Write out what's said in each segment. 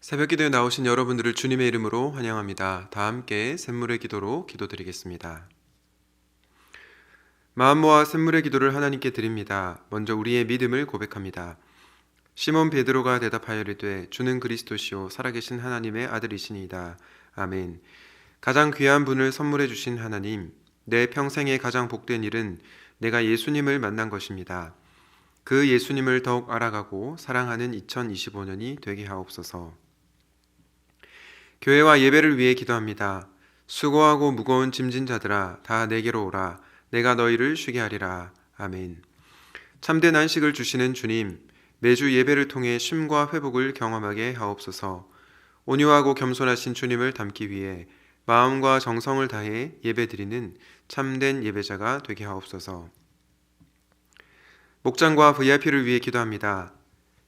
새벽 기도에 나오신 여러분들을 주님의 이름으로 환영합니다. 다 함께 샘물의 기도로 기도드리겠습니다. 마음 모아 샘물의 기도를 하나님께 드립니다. 먼저 우리의 믿음을 고백합니다. 시몬 베드로가 대답하여 이르되 주는 그리스도시요 살아계신 하나님의 아들이시니이다. 아멘. 가장 귀한 분을 선물해 주신 하나님, 내 평생의 가장 복된 일은 내가 예수님을 만난 것입니다. 그 예수님을 더욱 알아가고 사랑하는 2025년이 되게 하옵소서. 교회와 예배를 위해 기도합니다. 수고하고 무거운 짐진 자들아 다 내게로 오라. 내가 너희를 쉬게 하리라. 아멘. 참된 안식을 주시는 주님, 매주 예배를 통해 쉼과 회복을 경험하게 하옵소서. 온유하고 겸손하신 주님을 닮기 위해 마음과 정성을 다해 예배드리는 참된 예배자가 되게 하옵소서. 목장과 VIP를 위해 기도합니다.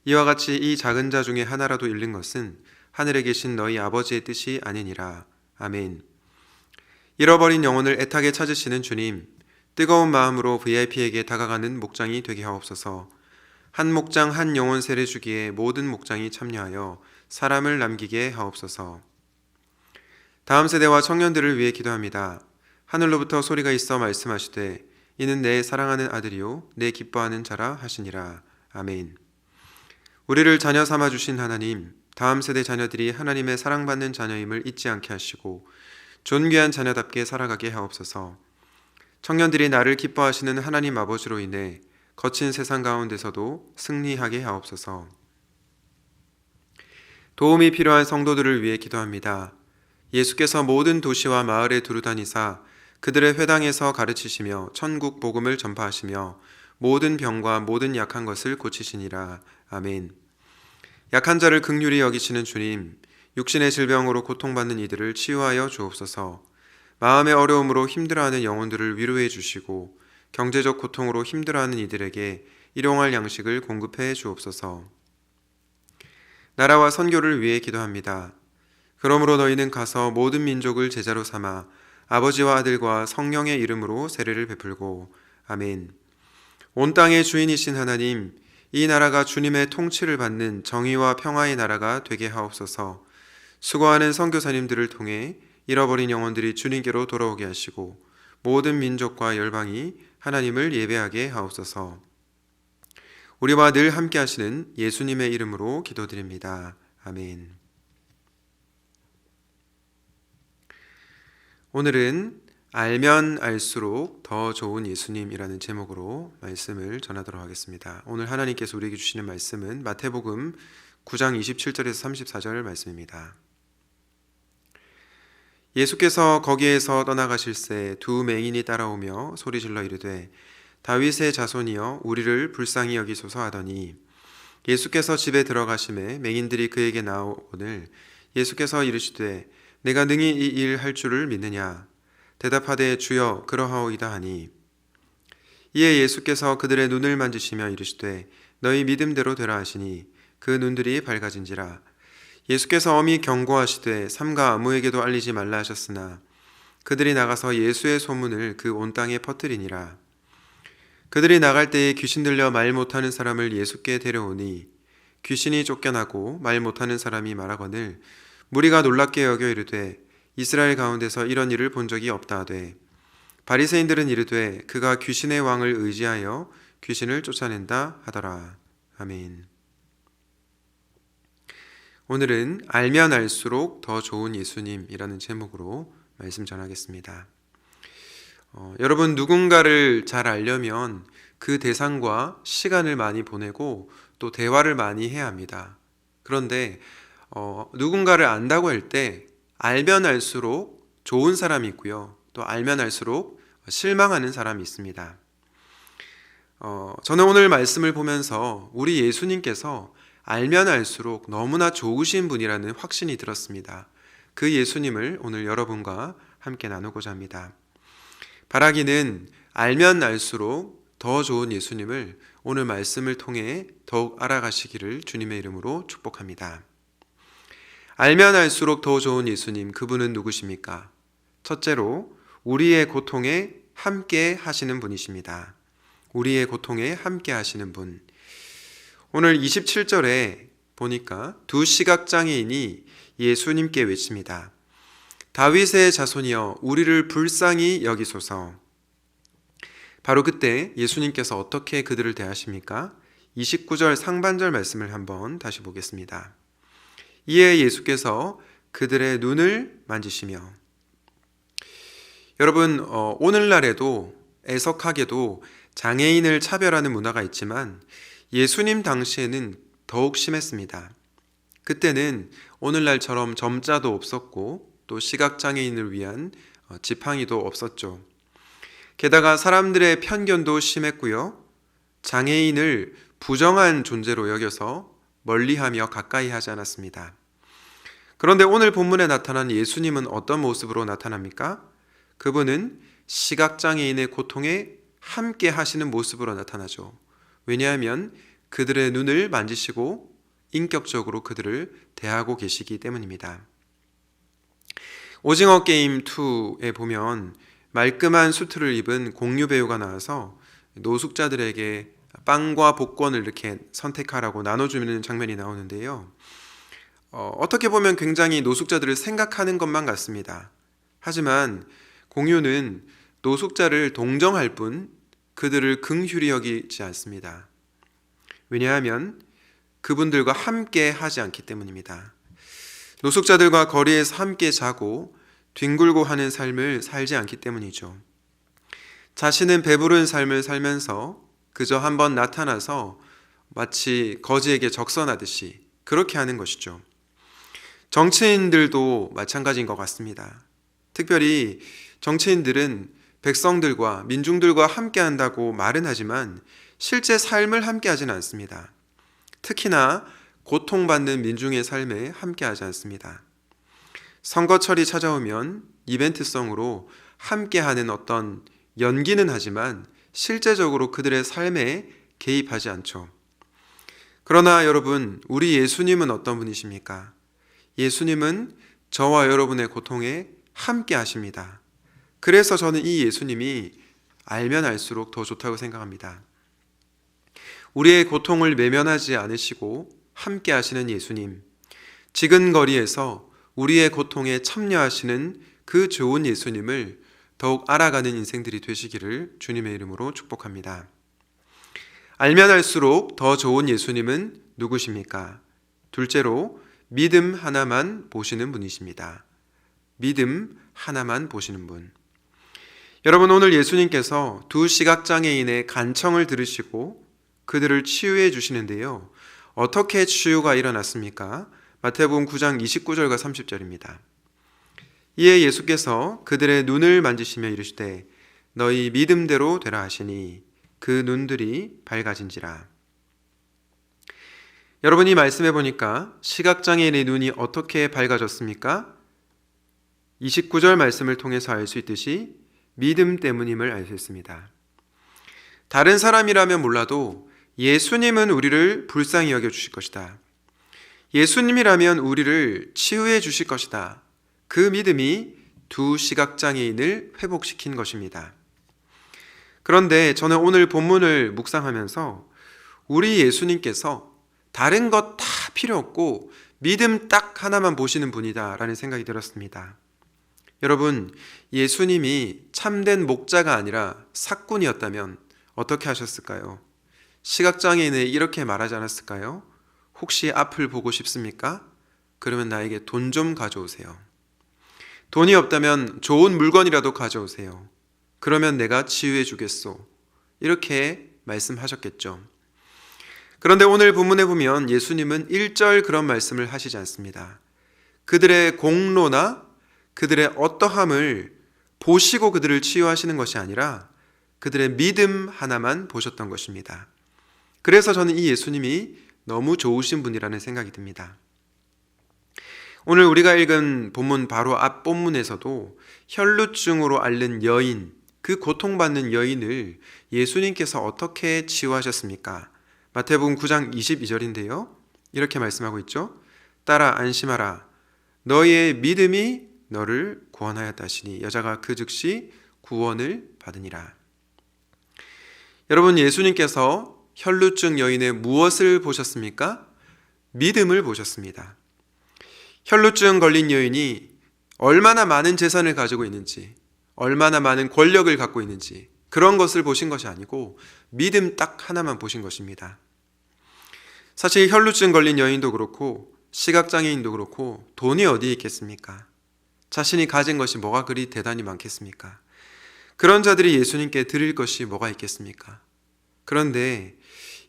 이와 같이 이 작은 자 중에 하나라도 잃는 것은 하늘에 계신 너희 아버지의 뜻이 아니니라. 아멘. 잃어버린 영혼을 애타게 찾으시는 주님, 뜨거운 마음으로 VIP에게 다가가는 목장이 되게 하옵소서. 한 목장 한 영혼 세례주기에 모든 목장이 참여하여 사람을 남기게 하옵소서. 다음 세대와 청년들을 위해 기도합니다. 하늘로부터 소리가 있어 말씀하시되 이는 내 사랑하는 아들이요 내 기뻐하는 자라 하시니라. 아멘. 우리를 자녀 삼아 주신 하나님, 다음 세대 자녀들이 하나님의 사랑받는 자녀임을 잊지 않게 하시고 존귀한 자녀답게 살아가게 하옵소서. 청년들이 나를 기뻐하시는 하나님 아버지로 인해 거친 세상 가운데서도 승리하게 하옵소서. 도움이 필요한 성도들을 위해 기도합니다. 예수께서 모든 도시와 마을에 두루 다니사 그들의 회당에서 가르치시며 천국 복음을 전파하시며 모든 병과 모든 약한 것을 고치시니라. 아멘. 약한 자를 긍휼히 여기시는 주님, 육신의 질병으로 고통받는 이들을 치유하여 주옵소서. 마음의 어려움으로 힘들어하는 영혼들을 위로해 주시고 경제적 고통으로 힘들어하는 이들에게 일용할 양식을 공급해 주옵소서. 나라와 선교를 위해 기도합니다. 그러므로 너희는 가서 모든 민족을 제자로 삼아 아버지와 아들과 성령의 이름으로 세례를 베풀고 아멘. 온 땅의 주인이신 하나님, 이 나라가 주님의 통치를 받는 정의와 평화의 나라가 되게 하옵소서. 수고하는 선교사님들을 통해 잃어버린 영혼들이 주님께로 돌아오게 하시고 모든 민족과 열방이 하나님을 예배하게 하옵소서. 우리와 늘 함께 하시는 예수님의 이름으로 기도드립니다. 아멘. 오늘은 알면 알수록 더 좋은 예수님이라는 제목으로 말씀을 전하도록 하겠습니다. 오늘 하나님께서 우리에게 주시는 말씀은 마태복음 9장 27절에서 34절 말씀입니다. 예수께서 거기에서 떠나가실새 두 맹인이 따라오며 소리질러 이르되 다윗의 자손이여 우리를 불쌍히 여기소서 하더니 예수께서 집에 들어가심에 맹인들이 그에게 나오거늘 예수께서 이르시되 내가 능히 이 일 할 줄을 믿느냐 대답하되 주여 그러하오이다 하니 이에 예수께서 그들의 눈을 만지시며 이르시되 너희 믿음대로 되라 하시니 그 눈들이 밝아진지라. 예수께서 엄히 경고하시되 삼가 아무에게도 알리지 말라 하셨으나 그들이 나가서 예수의 소문을 그 온 땅에 퍼뜨리니라. 그들이 나갈 때에 귀신 들려 말 못하는 사람을 예수께 데려오니 귀신이 쫓겨나고 말 못하는 사람이 말하거늘 무리가 놀랍게 여겨 이르되 이스라엘 가운데서 이런 일을 본 적이 없다 하되 바리새인들은 이르되 그가 귀신의 왕을 의지하여 귀신을 쫓아낸다 하더라. 아멘. 오늘은 알면 알수록 더 좋은 예수님이라는 제목으로 말씀 전하겠습니다. 여러분, 누군가를 잘 알려면 그 대상과 시간을 많이 보내고 또 대화를 많이 해야 합니다. 그런데 누군가를 안다고 할 때 알면 알수록 좋은 사람이 있고요. 또 알면 알수록 실망하는 사람이 있습니다. 저는 오늘 말씀을 보면서 우리 예수님께서 알면 알수록 너무나 좋으신 분이라는 확신이 들었습니다. 그 예수님을 오늘 여러분과 함께 나누고자 합니다. 바라기는 알면 알수록 더 좋은 예수님을 오늘 말씀을 통해 더욱 알아가시기를 주님의 이름으로 축복합니다. 알면 알수록 더 좋은 예수님, 그분은 누구십니까? 첫째로 우리의 고통에 함께 하시는 분이십니다. 우리의 고통에 함께 하시는 분. 오늘 27절에 보니까 두 시각장애인이 예수님께 외칩니다. 다윗의 자손이여 우리를 불쌍히 여기소서. 바로 그때 예수님께서 어떻게 그들을 대하십니까? 29절 상반절 말씀을 한번 다시 보겠습니다. 이에 예수께서 그들의 눈을 만지시며. 여러분, 오늘날에도 애석하게도 장애인을 차별하는 문화가 있지만 예수님 당시에는 더욱 심했습니다. 그때는 오늘날처럼 점자도 없었고 또 시각장애인을 위한 지팡이도 없었죠. 게다가 사람들의 편견도 심했고요. 장애인을 부정한 존재로 여겨서 멀리하며 가까이 하지 않았습니다. 그런데 오늘 본문에 나타난 예수님은 어떤 모습으로 나타납니까? 그분은 시각장애인의 고통에 함께 하시는 모습으로 나타나죠. 왜냐하면 그들의 눈을 만지시고 인격적으로 그들을 대하고 계시기 때문입니다. 오징어 게임 2에 보면 말끔한 수트를 입은 공유 배우가 나와서 노숙자들에게 빵과 복권을 이렇게 선택하라고 나눠주는 장면이 나오는데요. 어떻게 보면 굉장히 노숙자들을 생각하는 것만 같습니다. 하지만 공유는 노숙자를 동정할 뿐 그들을 긍휼히 여기지 않습니다. 왜냐하면 그분들과 함께 하지 않기 때문입니다. 노숙자들과 거리에서 함께 자고 뒹굴고 하는 삶을 살지 않기 때문이죠. 자신은 배부른 삶을 살면서 그저 한번 나타나서 마치 거지에게 적선하듯이 그렇게 하는 것이죠. 정치인들도 마찬가지인 것 같습니다. 특별히 정치인들은 백성들과 민중들과 함께 한다고 말은 하지만 실제 삶을 함께 하지는 않습니다. 특히나 고통받는 민중의 삶에 함께하지 않습니다. 선거철이 찾아오면 이벤트성으로 함께하는 어떤 연기는 하지만 실제적으로 그들의 삶에 개입하지 않죠. 그러나 여러분, 우리 예수님은 어떤 분이십니까? 예수님은 저와 여러분의 고통에 함께 하십니다. 그래서 저는 이 예수님이 알면 알수록 더 좋다고 생각합니다. 우리의 고통을 외면하지 않으시고 함께 하시는 예수님, 지근거리에서 우리의 고통에 참여하시는 그 좋은 예수님을 더욱 알아가는 인생들이 되시기를 주님의 이름으로 축복합니다. 알면 알수록 더 좋은 예수님은 누구십니까? 둘째로 믿음 하나만 보시는 분이십니다. 믿음 하나만 보시는 분. 여러분, 오늘 예수님께서 두 시각장애인의 간청을 들으시고 그들을 치유해 주시는데요. 어떻게 치유가 일어났습니까? 마태복음 9장 29절과 30절입니다. 이에 예수께서 그들의 눈을 만지시며 이르시되 너희 믿음대로 되라 하시니 그 눈들이 밝아진지라. 여러분, 이 말씀해 보니까 시각장애인의 눈이 어떻게 밝아졌습니까? 29절 말씀을 통해서 알 수 있듯이 믿음 때문임을 알 수 있습니다. 다른 사람이라면 몰라도 예수님은 우리를 불쌍히 여겨주실 것이다. 예수님이라면 우리를 치유해 주실 것이다. 그 믿음이 두 시각장애인을 회복시킨 것입니다. 그런데 저는 오늘 본문을 묵상하면서 우리 예수님께서 다른 것 다 필요 없고 믿음 딱 하나만 보시는 분이다 라는 생각이 들었습니다. 여러분, 예수님이 참된 목자가 아니라 삭군이었다면 어떻게 하셨을까요? 시각장애인에 이렇게 말하지 않았을까요? 혹시 앞을 보고 싶습니까? 그러면 나에게 돈 좀 가져오세요. 돈이 없다면 좋은 물건이라도 가져오세요. 그러면 내가 치유해 주겠소. 이렇게 말씀하셨겠죠. 그런데 오늘 본문에 보면 예수님은 1절 그런 말씀을 하시지 않습니다. 그들의 공로나 그들의 어떠함을 보시고 그들을 치유하시는 것이 아니라 그들의 믿음 하나만 보셨던 것입니다. 그래서 저는 이 예수님이 너무 좋으신 분이라는 생각이 듭니다. 오늘 우리가 읽은 본문 바로 앞 본문에서도 혈루증으로 앓는 여인, 그 고통받는 여인을 예수님께서 어떻게 치유하셨습니까? 마태복음 9장 22절인데요. 이렇게 말씀하고 있죠. 따라 안심하라. 너의 믿음이 너를 구원하였다 하시니 여자가 그 즉시 구원을 받으니라. 여러분, 예수님께서 혈루증 여인의 무엇을 보셨습니까? 믿음을 보셨습니다. 혈루증 걸린 여인이 얼마나 많은 재산을 가지고 있는지, 얼마나 많은 권력을 갖고 있는지 그런 것을 보신 것이 아니고 믿음 딱 하나만 보신 것입니다. 사실 혈루증 걸린 여인도 그렇고 시각장애인도 그렇고 돈이 어디 있겠습니까? 자신이 가진 것이 뭐가 그리 대단히 많겠습니까? 그런 자들이 예수님께 드릴 것이 뭐가 있겠습니까? 그런데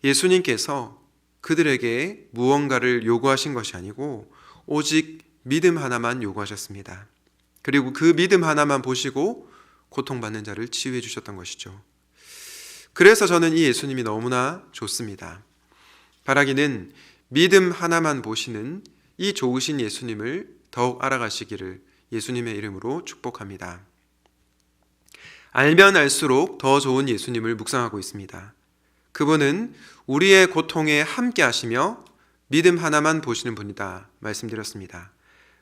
예수님께서 그들에게 무언가를 요구하신 것이 아니고 오직 믿음 하나만 요구하셨습니다. 그리고 그 믿음 하나만 보시고 고통받는 자를 치유해 주셨던 것이죠. 그래서 저는 이 예수님이 너무나 좋습니다. 바라기는 믿음 하나만 보시는 이 좋으신 예수님을 더욱 알아가시기를 예수님의 이름으로 축복합니다. 알면 알수록 더 좋은 예수님을 묵상하고 있습니다. 그분은 우리의 고통에 함께 하시며 믿음 하나만 보시는 분이다 말씀드렸습니다.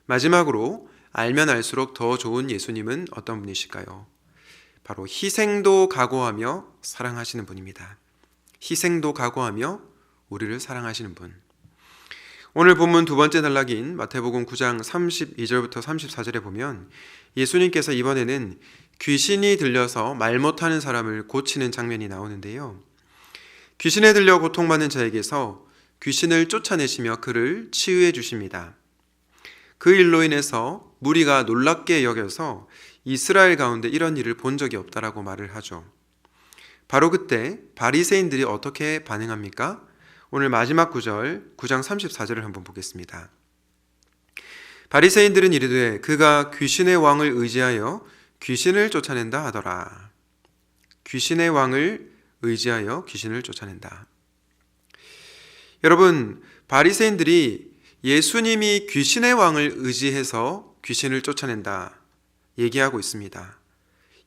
마지막으로 알면 알수록 더 좋은 예수님은 어떤 분이실까요? 바로 희생도 각오하며 사랑하시는 분입니다. 희생도 각오하며 우리를 사랑하시는 분. 오늘 본문 두 번째 단락인 마태복음 9장 32절부터 34절에 보면 예수님께서 이번에는 귀신이 들려서 말 못하는 사람을 고치는 장면이 나오는데요. 귀신에 들려 고통받는 자에게서 귀신을 쫓아내시며 그를 치유해 주십니다. 그 일로 인해서 무리가 놀랍게 여겨서 이스라엘 가운데 이런 일을 본 적이 없다라고 말을 하죠. 바로 그때 바리새인들이 어떻게 반응합니까? 오늘 마지막 구절 9장 34절을 한번 보겠습니다. 바리새인들은 이르되 그가 귀신의 왕을 의지하여 귀신을 쫓아낸다 하더라. 귀신의 왕을 의지하여 귀신을 쫓아낸다. 여러분, 바리새인들이 예수님이 귀신의 왕을 의지해서 귀신을 쫓아낸다 얘기하고 있습니다.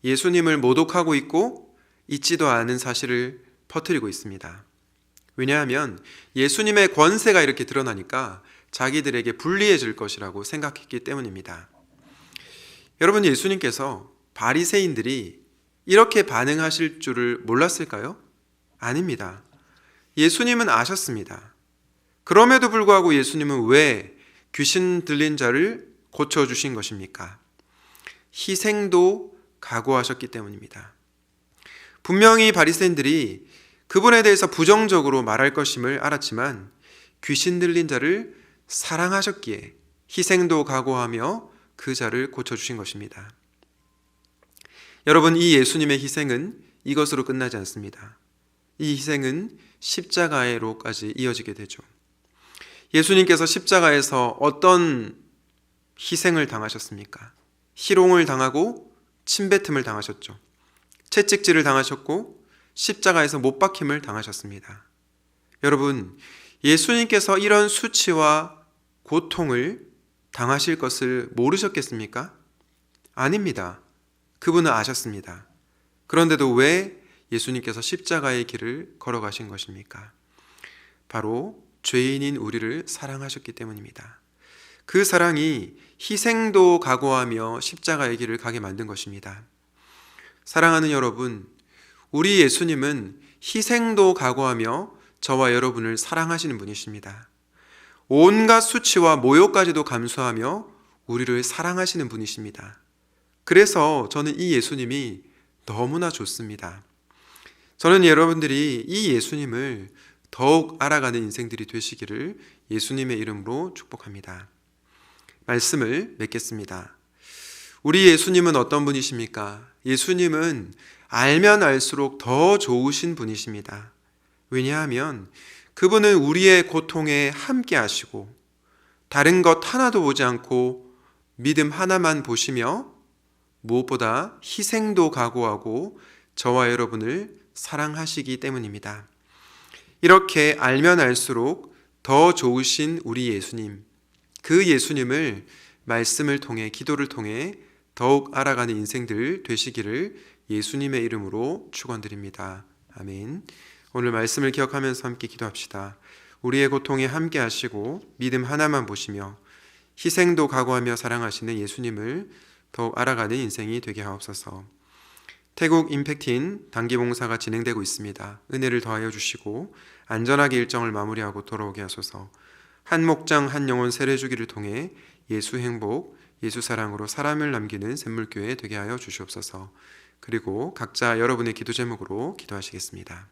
예수님을 모독하고 있고 있지도 않은 사실을 퍼뜨리고 있습니다. 왜냐하면 예수님의 권세가 이렇게 드러나니까 자기들에게 불리해질 것이라고 생각했기 때문입니다. 여러분, 예수님께서 바리새인들이 이렇게 반응하실 줄을 몰랐을까요? 아닙니다. 예수님은 아셨습니다. 그럼에도 불구하고 예수님은 왜 귀신 들린 자를 고쳐주신 것입니까? 희생도 각오하셨기 때문입니다. 분명히 바리새인들이 그분에 대해서 부정적으로 말할 것임을 알았지만 귀신 들린 자를 사랑하셨기에 희생도 각오하며 그 자를 고쳐주신 것입니다. 여러분, 이 예수님의 희생은 이것으로 끝나지 않습니다. 이 희생은 십자가로까지 이어지게 되죠. 예수님께서 십자가에서 어떤 희생을 당하셨습니까? 희롱을 당하고 침뱉음을 당하셨죠. 채찍질을 당하셨고 십자가에서 못 박힘을 당하셨습니다. 여러분, 예수님께서 이런 수치와 고통을 당하실 것을 모르셨겠습니까? 아닙니다. 그분은 아셨습니다. 그런데도 왜 예수님께서 십자가의 길을 걸어가신 것입니까? 바로 죄인인 우리를 사랑하셨기 때문입니다. 그 사랑이 희생도 각오하며 십자가의 길을 가게 만든 것입니다. 사랑하는 여러분, 우리 예수님은 희생도 각오하며 저와 여러분을 사랑하시는 분이십니다. 온갖 수치와 모욕까지도 감수하며 우리를 사랑하시는 분이십니다. 그래서 저는 이 예수님이 너무나 좋습니다. 저는 여러분들이 이 예수님을 더욱 알아가는 인생들이 되시기를 예수님의 이름으로 축복합니다. 말씀을 맺겠습니다. 우리 예수님은 어떤 분이십니까? 예수님은 알면 알수록 더 좋으신 분이십니다. 왜냐하면 그분은 우리의 고통에 함께 하시고 다른 것 하나도 보지 않고 믿음 하나만 보시며 무엇보다 희생도 각오하고 저와 여러분을 사랑하시기 때문입니다. 이렇게 알면 알수록 더 좋으신 우리 예수님, 그 예수님을 말씀을 통해 기도를 통해 더욱 알아가는 인생들 되시기를 예수님의 이름으로 축원드립니다. 아멘. 오늘 말씀을 기억하면서 함께 기도합시다. 우리의 고통에 함께 하시고 믿음 하나만 보시며 희생도 각오하며 사랑하시는 예수님을 더욱 알아가는 인생이 되게 하옵소서. 태국 임팩트인 단기 봉사가 진행되고 있습니다. 은혜를 더하여 주시고 안전하게 일정을 마무리하고 돌아오게 하소서. 한 목장 한 영혼 세례주기를 통해 예수 행복, 예수 사랑으로 사람을 남기는 샘물교회 되게 하여 주시옵소서. 그리고 각자 여러분의 기도 제목으로 기도하시겠습니다.